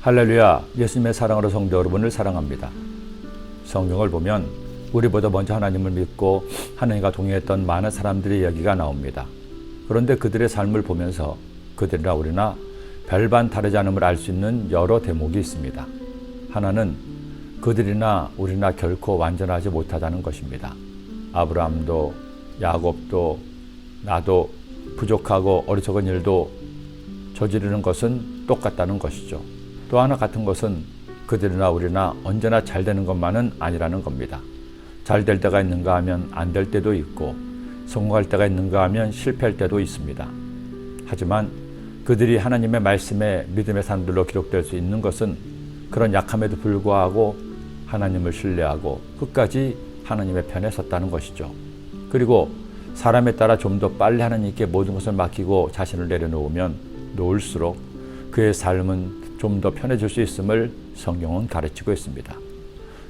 할렐루야, 예수님의 사랑으로 성도 여러분을 사랑합니다. 성경을 보면 우리보다 먼저 하나님을 믿고 하나님과 동행했던 많은 사람들의 이야기가 나옵니다. 그런데 그들의 삶을 보면서 그들이나 우리나 별반 다르지 않음을 알 수 있는 여러 대목이 있습니다. 하나는 그들이나 우리나 결코 완전하지 못하다는 것입니다. 아브라함도 야곱도 나도 부족하고 어리석은 일도 저지르는 것은 똑같다는 것이죠. 또 하나 같은 것은 그들이나 우리나 언제나 잘 되는 것만은 아니라는 겁니다. 잘 될 때가 있는가 하면 안 될 때도 있고 성공할 때가 있는가 하면 실패할 때도 있습니다. 하지만 그들이 하나님의 말씀에 믿음의 사람들로 기록될 수 있는 것은 그런 약함에도 불구하고 하나님을 신뢰하고 끝까지 하나님의 편에 섰다는 것이죠. 그리고 사람에 따라 좀 더 빨리 하나님께 모든 것을 맡기고 자신을 내려놓으면 놓을수록 그의 삶은 좀 더 편해질 수 있음을 성경은 가르치고 있습니다.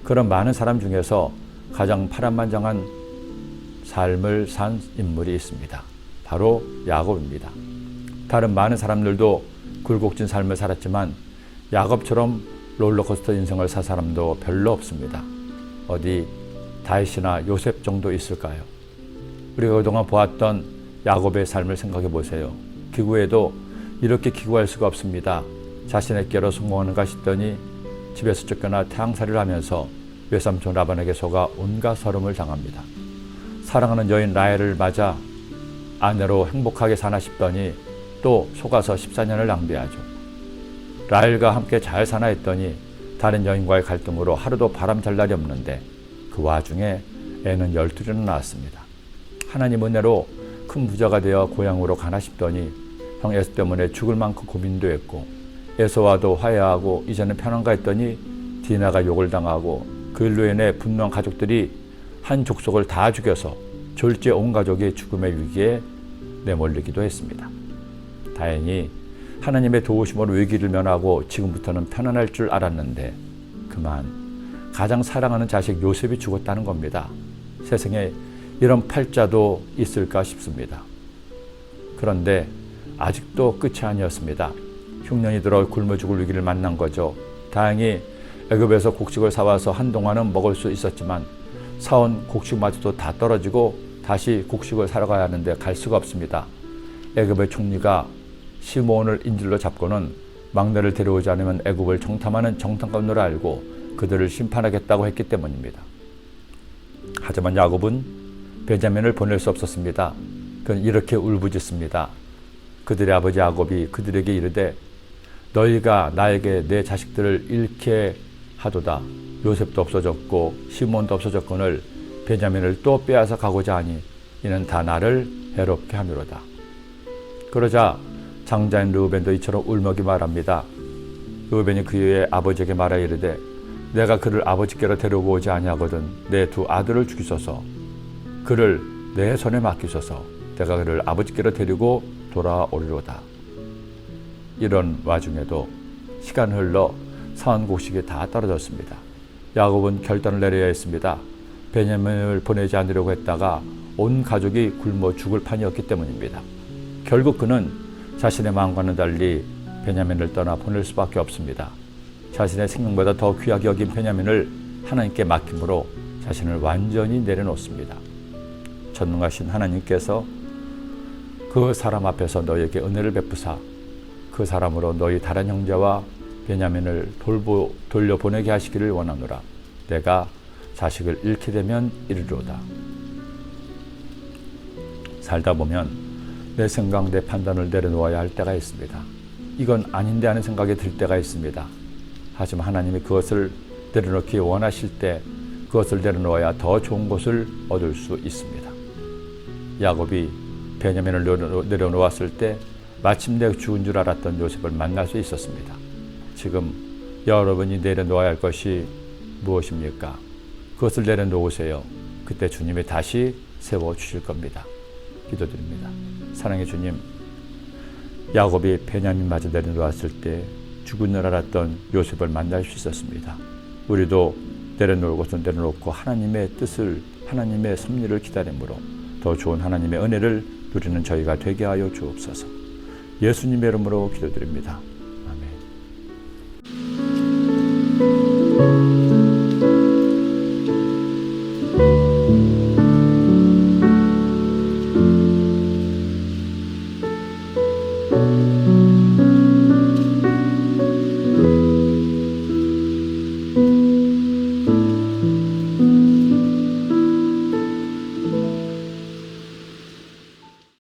그런 많은 사람 중에서 가장 파란만장한 삶을 산 인물이 있습니다. 바로 야곱입니다. 다른 많은 사람들도 굴곡진 삶을 살았지만 야곱처럼 롤러코스터 인생을 산 사람도 별로 없습니다. 어디 다윗이나 요셉 정도 있을까요? 우리가 그동안 보았던 야곱의 삶을 생각해 보세요. 기구에도 이렇게 기구할 수가 없습니다. 자신의 깨로 성공하는가 싶더니 집에서 쫓겨나 태양살이를 하면서 외삼촌 라반에게 속아 온갖 서름을 당합니다. 사랑하는 여인 라헬을 맞아 아내로 행복하게 사나 싶더니 또 속아서 14년을 낭비하죠. 라헬과 함께 잘 사나 했더니 다른 여인과의 갈등으로 하루도 바람 잘 날이 없는데 그 와중에 애는 12이나 낳았습니다. 하나님 은혜로 큰 부자가 되어 고향으로 가나 싶더니 형 에서 때문에 죽을 만큼 고민도 했고 에서와도 화해하고 이제는 편한가 했더니 디나가 욕을 당하고 그 일로 인해 분노한 가족들이 한 족속을 다 죽여서 졸지에 온 가족이 죽음의 위기에 내몰리기도 했습니다. 다행히 하나님의 도우심으로 위기를 면하고 지금부터는 편안할 줄 알았는데 그만 가장 사랑하는 자식 요셉이 죽었다는 겁니다. 세상에 이런 팔자도 있을까 싶습니다. 그런데 아직도 끝이 아니었습니다. 흉년이 들어 굶어 죽을 위기를 만난 거죠. 다행히 애굽에서 곡식을 사와서 한동안은 먹을 수 있었지만 사온 곡식마저도 다 떨어지고 다시 곡식을 사러 가야 하는데 갈 수가 없습니다. 애굽의 총리가 시므온을 인질로 잡고는 막내를 데려오지 않으면 애굽을 정탐하는 정탐꾼으로 알고 그들을 심판하겠다고 했기 때문입니다. 하지만 야곱은 베냐민을 보낼 수 없었습니다. 그는 이렇게 울부짖습니다. 그들의 아버지 야곱이 그들에게 이르되 너희가 나에게 내 자식들을 잃게 하도다. 요셉도 없어졌고 시몬도 없어졌거늘 베냐민을 또 빼앗아 가고자 하니 이는 다 나를 해롭게 하미로다. 그러자 장자인 르우벤도 이처럼 울먹이 말합니다. 르우벤이 그의 아버지에게 말하 이르되 내가 그를 아버지께로 데려오고 오지 아니하거든 내 두 아들을 죽이소서. 그를 내 손에 맡기소서. 내가 그를 아버지께로 데리고 돌아오리로다. 이런 와중에도 시간 흘러 사온 곡식이 다 떨어졌습니다. 야곱은 결단을 내려야 했습니다. 베냐민을 보내지 않으려고 했다가 온 가족이 굶어 죽을 판이었기 때문입니다. 결국 그는 자신의 마음과는 달리 베냐민을 떠나 보낼 수밖에 없습니다. 자신의 생명보다 더 귀하게 여긴 베냐민을 하나님께 맡김으로 자신을 완전히 내려놓습니다. 전능하신 하나님께서 그 사람 앞에서 너에게 은혜를 베푸사 그 사람으로 너희 다른 형제와 베냐민을 돌려보내게 하시기를 원하노라. 내가 자식을 잃게 되면 이르리로다. 살다 보면 내 생각, 내 판단을 내려놓아야 할 때가 있습니다. 이건 아닌데 하는 생각이 들 때가 있습니다. 하지만 하나님이 그것을 내려놓기 원하실 때 그것을 내려놓아야 더 좋은 것을 얻을 수 있습니다. 야곱이 베냐민을 내려놓았을 때 마침내 죽은 줄 알았던 요셉을 만날 수 있었습니다. 지금 여러분이 내려놓아야 할 것이 무엇입니까? 그것을 내려놓으세요. 그때 주님이 다시 세워주실 겁니다. 기도드립니다. 사랑의 주님, 야곱이 베냐민마저 내려놓았을 때 죽은 줄 알았던 요셉을 만날 수 있었습니다. 우리도 내려놓을 것은 내려놓고 하나님의 뜻을, 하나님의 섭리를 기다림으로 더 좋은 하나님의 은혜를 누리는 저희가 되게 하여 주옵소서. 예수님의 이름으로 기도드립니다.